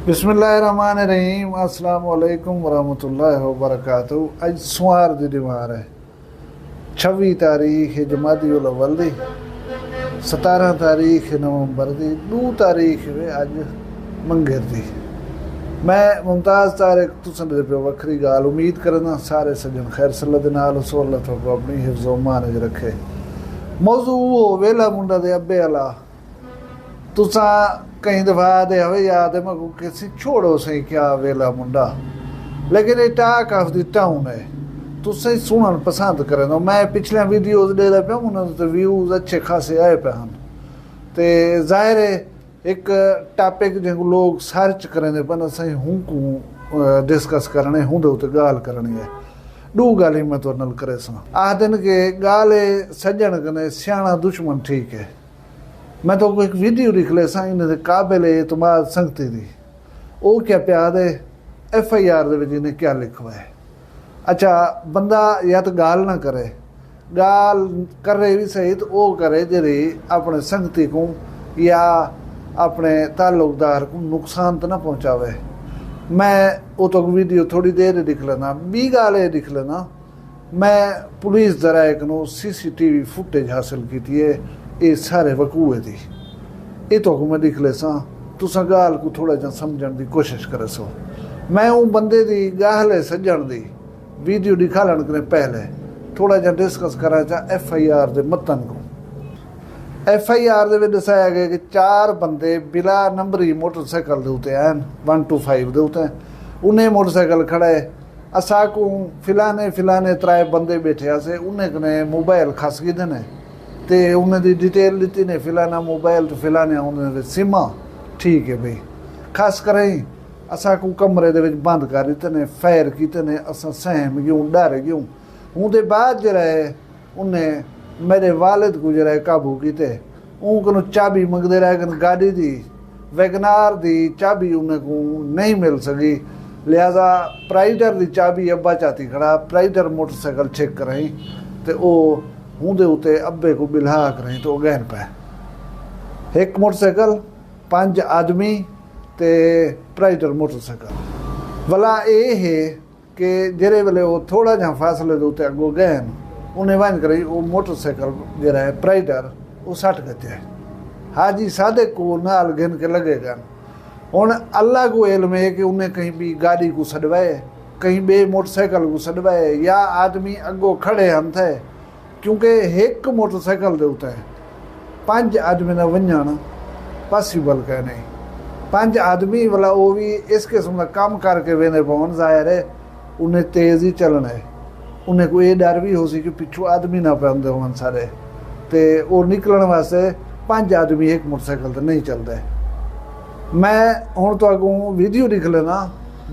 बिस्मिल्लाहिर्रहमानिर्रहीम अस्सलाम वालेकुम वरहमतुल्लाहि वबरकातुहू। अज सोमवार की दीवार है 26 तारीख जमादी उल अव्वल दी 17 तारीख नवंबर दी 2 तारीख वे अज मंगेर दी। मैं मुमताज़ तारिक तुसन दे पे वखरी गाल उम्मीद करना सारे सज्जन खैर सल्ला दे नाल सोहलत को अपनी हिफ्ज़ व मान च रखे। मौजू वो वेला मुंडा दे अब्बे अला तुसा कई दफ़ा दे हवे याद है मको किसी छोड़ो सही क्या वेला मुंडा, लेकिन ये टाक ऑफ द टाउन है तुसें सुनन पसंद करें। तो मैं पिछले वीडियोज दे पे उन्होंने व्यूज़ अच्छे खासे आए पे हैं तो जाहिर है एक टॉपिक जो लोग सर्च करें पर असें हूँ को डिस्कस करने हूँ दे गाल करनी है। दो गाली मैं तो नल करे सा आदन के गाले सज्जन कने सियाना दुश्मन ठीक है। मैं तो एक वीडियो लिख ले सा इन काबिल एतमाद संगती दी वो क्या प्याद है FIR ने क्या लिखवा है। अच्छा बंदा या तो गाल ना करे, गाल करे भी सही तो वो करे जरी अपने संगती को या अपने ताल्लुकदार को नुकसान तो ना पहुँचावे। मैं वो तो वीडियो थोड़ी देर लिख लेना बी गाल लिख लेना। मैं पुलिस जराए को CCTV फुटेज हासिल की है ये सारे वकूए थी ये तो मैं लिख ले सा तुसा गाल को थोड़ा जा समझण की कोशिश करे सो। मैं वो बंदे दी गाहले सज्जण दी वीडियो दिखालन के पहले थोड़ा जा डिस्कस करा चा FIR दे मतन को। FIR दे दसाया गया कि 4 बंदे बिला नंबरी मोटरसाइकिल दे उते हैं 125 दे उते उन्हें मोटरसाइकिल खड़ा है असा को फिलाने 3 बंदे बैठे से उन्हें कने मोबाइल खस गए देने ते उन्हें दी डिटेल दी ने फिलाना मोबाइल तो फिलाने उन्हें सिमा ठीक है भाई खास करें असा को कमरे दे विच बंद कर दिते ने फायर कीते ने असा सहम गयूं डर गयूं। उनके बाद जरा उन्हें मेरे वालिद को जरा काबू कीते उनको चाबी मंगते रह गए गाड़ी दी वैगनार दी चाबी उन्हें को नहीं मिल सकी लिहाजा प्राइडर दी चाबी अब्बा चाती खड़ा प्राइडर मोटरसाइकिल चेक कराई तो वो हूँ दे उते अब्बे को बिल्हा करें तो गहन पे एक मोटरसाइकिल 5 आदमी ते प्राइडर मोटरसाइकिल वाला ये है कि जेरे वेले वो थोड़ा जहाँ फासले दे उते अगो गहन उन्हें वन करी वो मोटरसाइकिल जरा है प्राइडर वो 60 गते है हाजी सादे को नाल गिन के लगेगा। हुण अल्लाह को इल्म है कि उन्हें कहीं भी गाड़ी को सडवाए कहीं बे मोटरसाइकिल को सडवाए या आदमी अगो खड़े हम थे क्योंकि एक मोटरसाइकिल दे उते 5 आदमी ना वंजन पॉसिबल कह नहीं। 5 आदमी वाला वो भी इस किस्म का काम करके वेने पवन जाहिर है उन्हें तेज ही चलना है। उन्हें कोई डर भी हो सी कि पिछू आदमी ना पाते होवन सारे तो वो निकलने वास्ते 5 आदमी एक मोटरसाइकिल तो नहीं चलते। मैं हूँ तो अगों वीडियो लिख लेना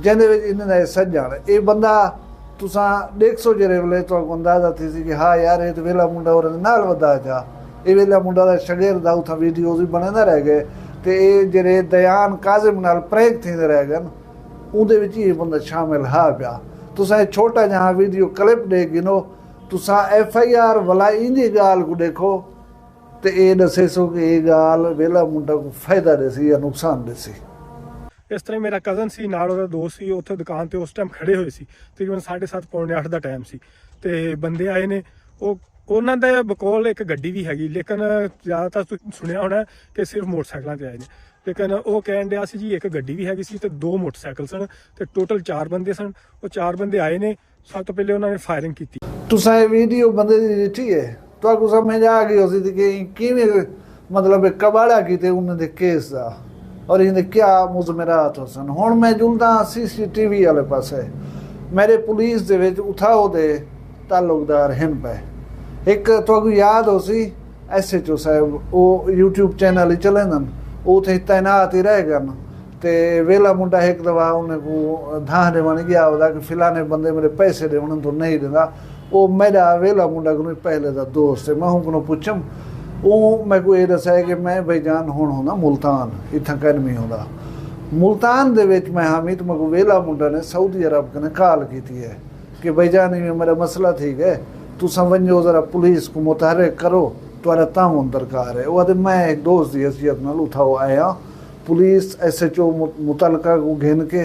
जिन्हें इन्हें सज्जन ये बंदा तुसा 150 जेरे वेले तो अंदाजा थी सी कि हाँ यार ये तो वेला मुंडा और नाल वधा जा ये वेला मुंडा दा शगेरद उथा वीडियोज भी बने ना रह गए तो ये जेरे दयान काजिम नाल प्रैग थींदे रह गए उहदे विच ये बंदा शामिल हा पिया। तुसा ये छोटा जहाँ वीडियो क्लिप दे गिनो तुसा FIR वाला इंजी गाल को देखो तो ये दसे सो कि ये गाल वेला मुंडा को फायदा देसी या नुकसान देसी। इस तरह मेरा कज़न सी नाल ਉਹਦਾ ਦੋਸਤ ਸੀ ਉੱਥੇ ਦੁਕਾਨ ਤੇ ਉਸ ਟਾਈਮ ਖੜੇ ਹੋਏ ਸੀ ਤਕਰੀਬਨ 7:30 ਪੌਣੇ 8 ਦਾ ਟਾਈਮ ਸੀ ਤੇ ਬੰਦੇ ਆਏ ਨੇ ਉਹਨਾਂ ਦੇ ਬਕੌਲ ਇੱਕ ਗੱਡੀ ਵੀ ਹੈਗੀ ਲੇਕਿਨ ਜ਼ਿਆਦਾਤਰ ਤੁਸੀਂ ਸੁਣਿਆ ਹੋਣਾ ਕਿ ਸਿਰਫ ਮੋਟਰਸਾਈਕਲਾਂ ਤੇ ਆਏ ਨੇ ਲੇਕਿਨ ਉਹ ਕਹਿਣ ਡਿਆ ਸੀ ਜੀ ਇੱਕ ਗੱਡੀ ਵੀ ਹੈਗੀ ਸੀ ਤੇ 2 ਮੋਟਰਸਾਈਕਲ ਸਨ ਤੇ ਟੋਟਲ 4 ਬੰਦੇ ਸਨ। ਉਹ 4 ਬੰਦੇ ਆਏ ਨੇ ਸਭ ਤੋਂ ਪਹਿਲੇ ਉਹਨਾਂ ਨੇ ਫਾਇਰਿੰਗ ਕੀਤੀ। ਤੁਸੀਂ ਇਹ ਵੀਡੀਓ ਬੰਦੇ ਦੀ ਦਿੱਤੀ ਹੈ ਤੁਹਾਨੂੰ ਸਮਝ ਆ ਗਈ ਹੋਸੀ ਕਿ ਕਿਵੇਂ मतलब कबाड़ा किते उन्होंने केस का और इन्हें क्या मुजमरात हो सन। हुण मैं जुलदा CCTV वाले पासे मेरे पुलिस दे विच उठाओ दे ताल्लुकदार हिन पे एक तो याद हो सी SHO साहब वो YouTube चैनल ही चले न उथे तैनात ही रह गए तो वेला मुंडा एक दफा उन्हें को धाने बन गया होता कि फिलाने बंदे मेरे पैसे दे उन्हें तो नहीं देता वो मेरा वेला मुंडा को पहले का दोस्त है। मैं को पुछम वो मैं को ये दसा है कि मैं भाईजान हुण होना मुल्तान इतना कैनमी होता मुल्तान दे विच मैं हामी तो मैं वेला मुंडा ने सऊदी अरब कने कॉल की है कि भाईजान ये मेरा मसला ठीक है तुसा वंजो जरा पुलिस को मुतहरिक करो तुम्हारा ताउन दरकार है। वो मैं एक दोस्त की हैसियत नाल उठाओ आया पुलिस SHO मुतलका को घेन के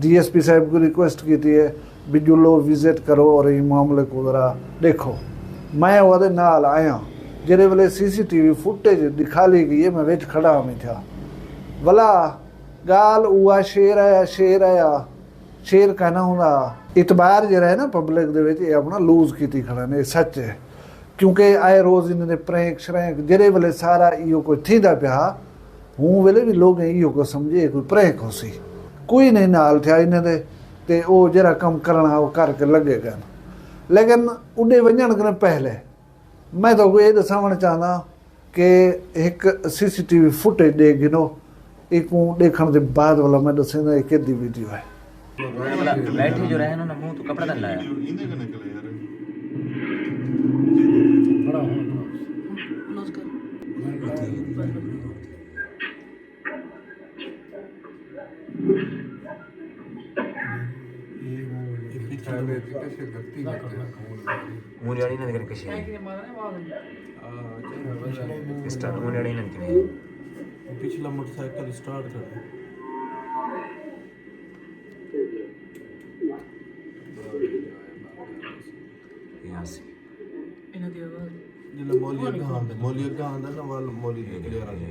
DSP साहब को रिक्वेस्ट की थी है भी जो लो विजिट करो और ये मामले को ज़रा देखो। मैं वो नाल आया जेरे वेले CCTV फुटेज दिखा ली गई है, मैं विच खड़ा में था भला गाल हुआ शेर आया शेर कहना होंदा इतबार जरा है ना पब्लिक दे विच ये अपना लूज कीती खड़ा ने, सच है क्योंकि आए रोज़ इन्हें प्रैंक श्रैंक जेरे वेले सारा इहो कोई थींदा पिया हूँ वेले भी लोग इहो को समझे कोई प्रैंक हो सी, कोई नहीं नाल थिया इन्हें दे ते ओ जरा कम करना वो करके लगे गए। लेकिन उड़े वजन के पहले मैं तो ये दसावण चाहना कि एक CCTV फुटेज दे गिनो एक देखने के बाद वाला मैं दसेंदा एक दी वीडियो है। बैठे जो रहे ना मुंह तो कपड़ा तन लाया मुंडियाड़ी ना करके कशी स्टार्ट मुंडियाड़ी ना के पिछला मोटरसाइकिल स्टार्ट कर यहाँ से जिला मौली अग्गा आंदा ना वाल मौली क्लियर आ गई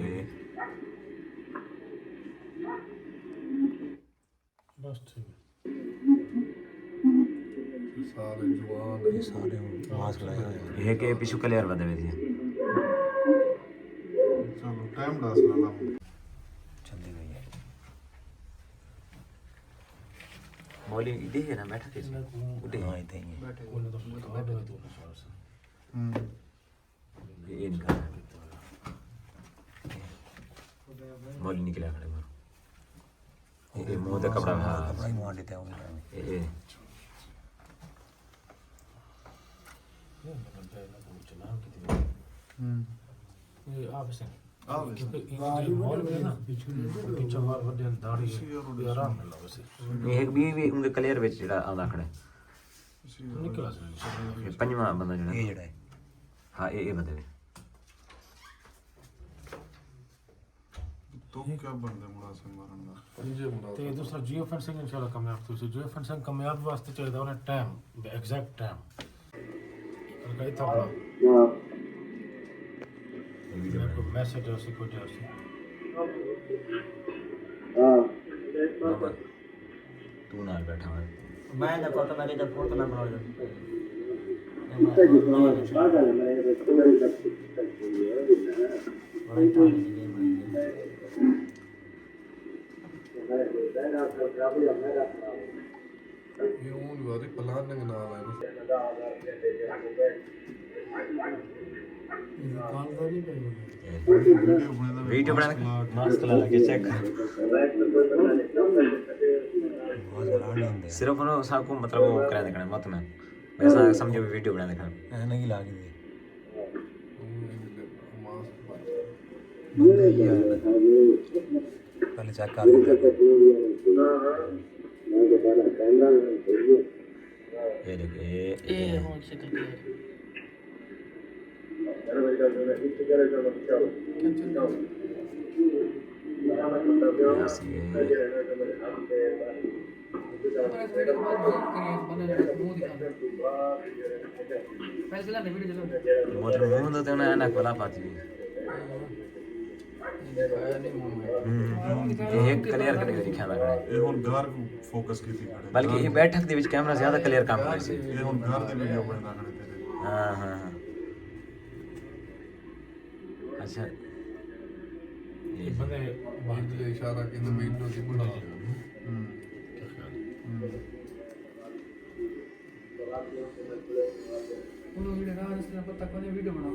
बस ठीक सारे जवान ये सारे मास्क लगाए ये के पिछु क्लियर बदे में दिया चलो टाइम डास ला चल गई है मौली इधे है ना बैठा के उठे हां इधे ही बैठे कोने तो बैठे तो ये इनका मौली निकला खड़े मारो ये मुंह का कपड़ा ही मुंह देते होंगे ये आप से मॉल में ना पीछे वाल वड्डे दाढ़ी आराम मिलदा वैसे एक भी उनके क्लियर ਵਿੱਚ ਜਿਹੜਾ ਆਉਂਦਾ ਖੜਾ निकला ਇਹ ਪੰਜਵਾਂ ਬੰਦਾ ਜਿਹੜਾ ਇਹ ਜਿਹੜਾ ਹਾਂ ਇਹ ਬੰਦੇ ਨੇ तो क्या बनदा मुड़ा से मारन दा ते दूसरा जियो फेंसिंग इंशाल्लाह कामयाब तो जियो फेंसिंग कामयाब वास्ते चाहिए होना टाइम एग्जैक्ट टाइम कई था को मैसेज हो सी को जा सी तू ਨਾਲ बैठा है मैं ना फोटो मेरे जब फोटो ना बनाओ ये उन वाले प्लान ने ना आया वीडियो बनाने मास्क लगा के चेक सिर्फ उन्होंने साको मतलब वो करा देखना मत में वैसा समझो वीडियो बना देखना नहीं लागी दे बंदे ये पहले चेक कर ये देख ये हो सकता है मोटर मुंह तो ना ना कोला पाती ਇਹ ਕਲੀਅਰ ਕਰਕੇ ਦਿਖਾਇਆ ਲੱਗ ਰਿਹਾ ਇਹ ਹੁਣ ਘਰ ਫੋਕਸ ਕੀਤੀ ਖੜੇ ਬਲਕਿ ਇਹ ਬੈਠਕ ਦੇ ਵਿੱਚ ਕੈਮਰਾ ਜ਼ਿਆਦਾ ਕਲੀਅਰ ਕੰਮ ਕਰ ਸੀ ਇਹ ਹੁਣ ਘਰ ਦੇ ਵੀਡੀਓ ਬਣਦਾ ਖੜੇ ਤੇਰੇ ਹਾਂ ਹਾਂ ਅੱਛਾ ਇਹ ਬੰਦੇ ਬਾਹਰ ਦੇ ਇਸ਼ਾਰਾ ਕਿ ਵੀਡੀਓ ਦੀ ਬਣਾ उन्होंने वीडियो कहा इसने पता कोने वीडियो बना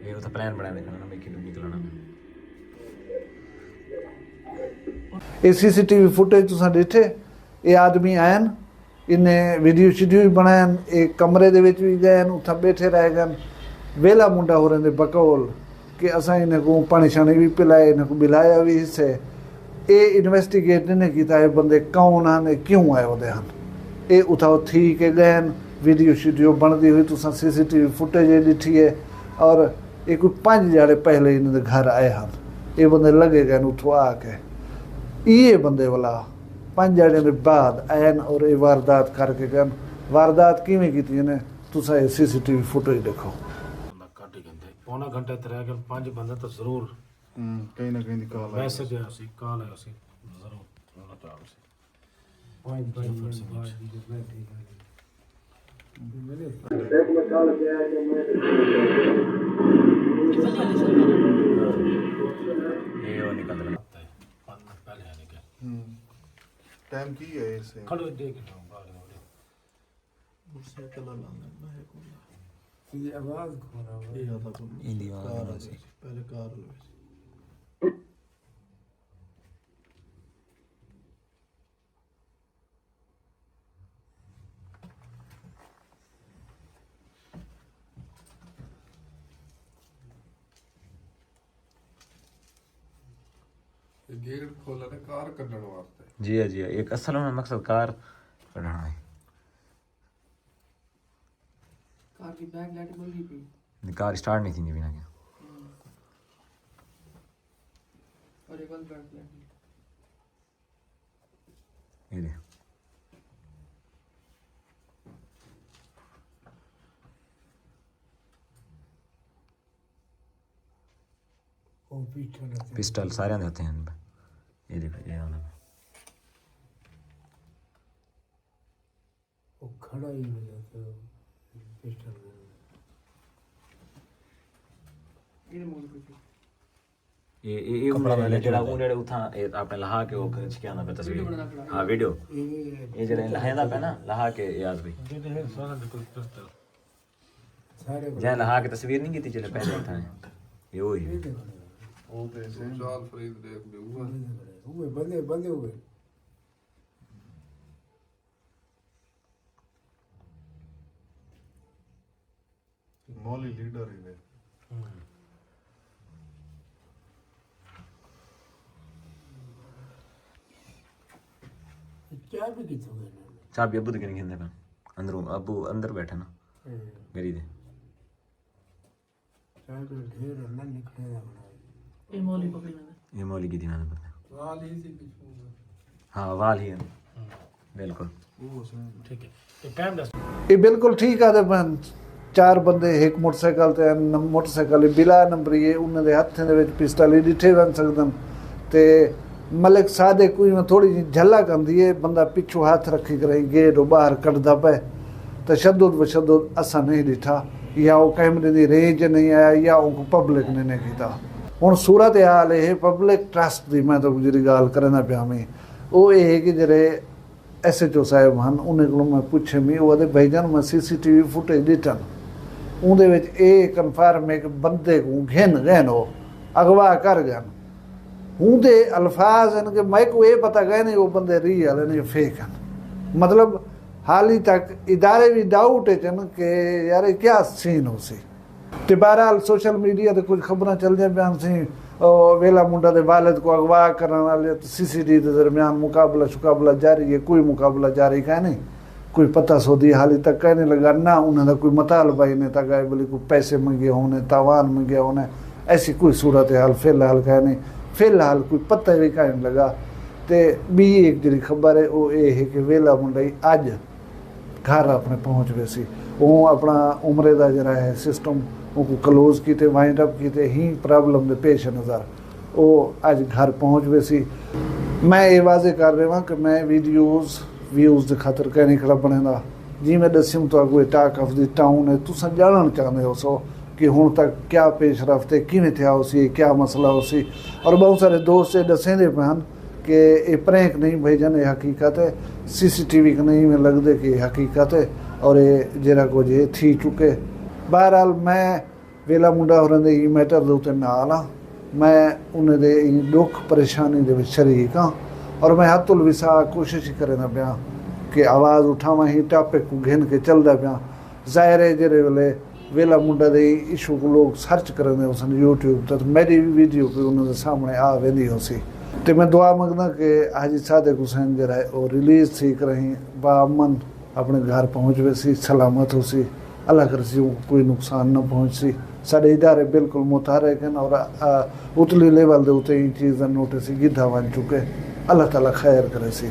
ਇਹ ਤਾਂ ਪਲਾਨ ਬਣਾ ਦੇਖਣਾ ਨਾ ਮੈਂ ਕਿਦੋਂ ਨਿਕਲਣਾ ये CCTV फुटेज तुसां ॾिठे ये आदमी आयन इन्हें वीडियो शीडियो भी बनायन एक कमरे दे विच भी गए उत्थे बैठे रह गए वेला मुंडा हो रहे बकौल कि असां इन्हें को पानी शानी भी पिलाए इन्हें को बिलाया भी हिस्से ये इन्वेस्टिगेट नहीं किया है बंदे कौन हैं क्यों आए होते हैं ये उठाओ ठीक है गए वीडियो शीडियो बनती हुई तुसां CCTV फुटेज ॾिठी है और ਇਹ ਕੋਈ 5 ਜਿਹੜੇ ਪਹਿਲੇ ਇਹਨਾਂ ਦੇ ਘਰ ਆਏ ਹਨ, ਇਹ ਬੰਦੇ ਲੱਗੇ ਗਏ ਉੱਥੋਂ ਆ ਕੇ, ਇਹ ਬੰਦੇ ਵਾਲਾ 5 ਜਿਹੜੇ ਦੇ ਬਾਅਦ ਆਏ ਔਰ ਇਹ ਵਾਰਦਾਤ ਕਰਕੇ ਗਏ। ਵਾਰਦਾਤ ਕਿਵੇਂ ਕੀਤੀ ਇਹਨੇ, ਤੁਸੀਂ ਇਹ CCTV ਫੁਟੇਜ ਦੇਖੋ। ਬੰਦਾ ਕੱਢ ਹੀ ਕਹਿੰਦੇ ਪੌਣਾ ਘੰਟੇ ਤੇ ਰਹਿ ਗਏ, 5 ਬੰਦੇ ਤਾਂ ਜ਼ਰੂਰ ਕहीं ना कहीं निकाल आया। ਮੈਸੇਜ ਆਇਆ ਸੀ, ਕਾਲ ਆਇਆ ਸੀ, ਜ਼ਰੂਰ ਹੋਣਾ ਚਾਹੀਦਾ ਸੀ। ये वो निकल रहा पहले आने के टाइम की है इसे खड़ो देख लो बाहर ये आवाज कौन है? ये आता तो इंडिया कार आ गई, पहले कार आ गई। गेट खोला ने कार कढ़ण वास्ते। जी हाँ जी हाँ, एक असल में मकसद कार कढ़ना है। कार की बैक लाइट बंद ही पी कार स्टार्ट नहीं थी बिना के। और एक और बैक लाइट ये दे वो पीछे ना पिस्टल सारे होते हैं इन पे। ये देखो ये वाला वो खड़ा ही हो जाता है पिस्टल ये मोड़ पे ये कपड़ा वाला जेड़ा उन्हें उठा आपने लहा के वो खींच के आना पे तस्वीर। हाँ वीडियो ये जेड़ा लहांदा पे ना लहा के याद भाई सारे जहाँ लहा के तस्वीर नहीं की थी चले पहले उठा ये वही है। वो तो ऐसे जाल फरीद देख भी हुआ। हुए बंदे बंदे हुए मौली लीडर ही है। क्या भी कित हो गए चाबी अबू दिखने के अंदर अंदर अबू अंदर बैठे ना गरी दे चाहे तो ढेर ना निकले ना बना ये मौली की थी मैंने पता। वाल ही सी पिछू। हाँ वाल ही है बिल्कुल। ठीक है तो टाइम दस ਇਹ ਬਿਲਕੁਲ ਠੀਕ ਆਦੇ ਬੰ 4 ਬੰਦੇ ਇੱਕ ਮੋਟਰਸਾਈਕਲ ਤੇ ਮੋਟਰਸਾਈਕਲ ਬਿਲਾ ਨੰਬਰੀ ਹੈ, ਉਹਨਾਂ ਦੇ ਹੱਥਾਂ ਦੇ ਵਿੱਚ ਪਿਸਤਲ ਡਿੱਠੇ ਬਣ ਸਕਦਨ ਤੇ ਮਲਕ ਸਾਦੇ ਕੋਈ ਮੈਂ ਥੋੜੀ ਜਿਹੀ ਝਲਕ ਆਂਦੀ ਹੈ, ਬੰਦਾ ਪਿੱਛੋਂ ਹੱਥ ਰੱਖੀ ਕਰੇ ਗੇਟ ਬਾਹਰ ਕੱਢਦਾ ਪਏ ਤਸ਼ੱਦਦ ਵਸ਼ੱਦਦ ਅਸਾਂ ਨਹੀਂ ਡਿੱਠਾ ਜਾਂ ਉਹ ਕੈਮਰੇ ਦੀ ਰੇਂਜ ਨਹੀਂ ਆਇਆ ਜਾਂ ਉਹ ਪਬਲਿਕ ਨੇ ਨਹੀਂ ਕੀਤਾ। ਹੁਣ ਸੂਰਤ ਹਾਲ ਇਹ ਪਬਲਿਕ ਟਰਸਟ ਦੀ ਮੈਂ ਤਾਂ ਜਿਹੜੀ ਗੱਲ ਕਰਨਾ ਪਿਆ ਮੈਂ ਉਹ ਇਹ ਕਿ ਜਿਹੜੇ SHO ਸਾਹਿਬ ਹਨ ਉਹਨਾਂ ਕੋਲੋਂ ਮੈਂ ਪੁੱਛੇ ਮੈਂ ਉਹਦੇ ਭਾਈਜਾਨ ਮੈਂ CCTV ਫੁਟੇਜ ਦਿੱਤਾ ਉਹਦੇ ਵਿੱਚ ਇਹ ਕਨਫਰਮ ਹੈ ਕਿ ਬੰਦੇ ਨੂੰ ਘਿਨ ਗਏ ਉਹ ਅਗਵਾ ਕਰ ਗਏ ਹੁੰਦੇ ਅਲਫਾਜ਼ ਹਨ ਕਿ ਮੈਂ ਕੋ ਇਹ ਪਤਾ ਗਏ ਨਹੀਂ ਉਹ ਬੰਦੇ ਰੀਅਲ ਨੇ ਫੇਕ ਹਨ। मतलब हाली तक इदारे भी डाउट है कि यार क्या सीन हो सी ते बहरहाल सोशल मीडिया ते कुछ खबर चल जाए बयान सी वेला मुंडा दे वालिद को अगवा करने वाले CCTV के दरमियान मुकाबला जारी है, कोई मुकाबला जारी का नहीं, कोई पता सोधी हाली तक कहने लगा ना उन्होंने कोई मुतालबा ही नहीं था गए बोले कोई पैसे मंगे होने तावान मंगे होने ऐसी कोई सूरत हाल फिलहाल कह नहीं, फिलहाल कोई पता भी कहने लगा। तो बी एक जी खबर है वो ये है कि वेला मुंडा अज घर अपने पहुँच गए सी वो अपना उमरे का जरा है सिस्टम वो क्लोज किए वाइंड अप किए ही प्रॉब्लम के पेश नज़र वो अज घर पहुँच गए सी। मैं ये वाजे कर रहा कि मैं वीडियोज़ व्यूज़ के खातर कह नहीं खड़ा बनेगा जी मैं दस्यूँ तो अगो टाक ऑफ द टाउन है तुम जानना चाहते हो सो कि हुण तक क्या पेश रफ्त है किवें थिया हो सी क्या मसला हो सी। और बहुत सारे दोस्त ये दसेंदे पे कि ये प्रैंक नहीं भेजन ये हकीकत है CCTV के नहीं में लगते कि हकीकत है और ये जरा कुछ ये थी चुके। बहरहाल मैं वेला मुंडा होरें दे मैटर दे उत्ते नाल हाँ, मैं उन्हें दे दुख परेशानी दे विच शरीक हाँ और मैं हत्तुल विसा कोशिश ही करना पिया कि आवाज़ उठावा ही टॉपिक को घिन के चलदा पिया। ज़ाहिर है जेरे वेले वेला मुंडा दे इशू को लोग सर्च करते उसन यूट्यूब तो मेरी वीडियो पे उन्होंने सामने आ वेंदी हो सी। तो मैं दुआ मंगदा कि हाजी सादिक हुसैन जरा है वो रिलीज़ थी रही बामन अपने घर पहुँच वे सी सलामत हो सी अल्लाह कर सी कोई नुकसान ना पहुँच सी साढ़े इदारे बिल्कुल मुतहरक हैं और उतली लेवल दे उते चीज़ नोटिस गिद्धा बन चुके अल्लाह ताला खैर करे सी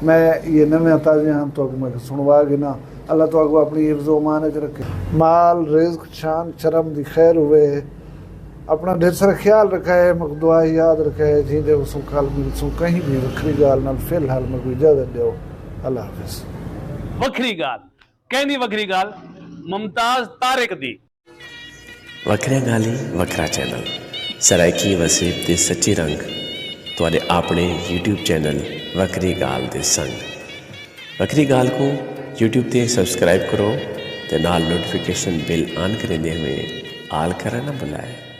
मैं ये नवे ताज़े हम तो मैं सुनवा गिना अल्लाह तो अगो अपनी हिफ्ज़ मान च रखे माल रिज़्क शान शर्म दी खैर हुए अपना ढेर सारा ख्याल रखा है मक दुआ याद रखा है जींदे उसू कल मिलसू कहीं भी वखरी गाल नाल फिलहाल मैं कोई इजाज़त दो अल्लाह हाफिज़ वखरी गाल कहनी वखरी गाल मुमताज तारिक दी वखरिया गाली वखरा चैनल सराइकी वसीब ते सच्ची रंग तुहाडे अपने YouTube चैनल वखरी गाल दे संग वखरी गाल को YouTube ते सब्सक्राइब करो ते नाल नोटिफिकेशन बिल ऑन करेंदे हुए आल करना ना भुलाए।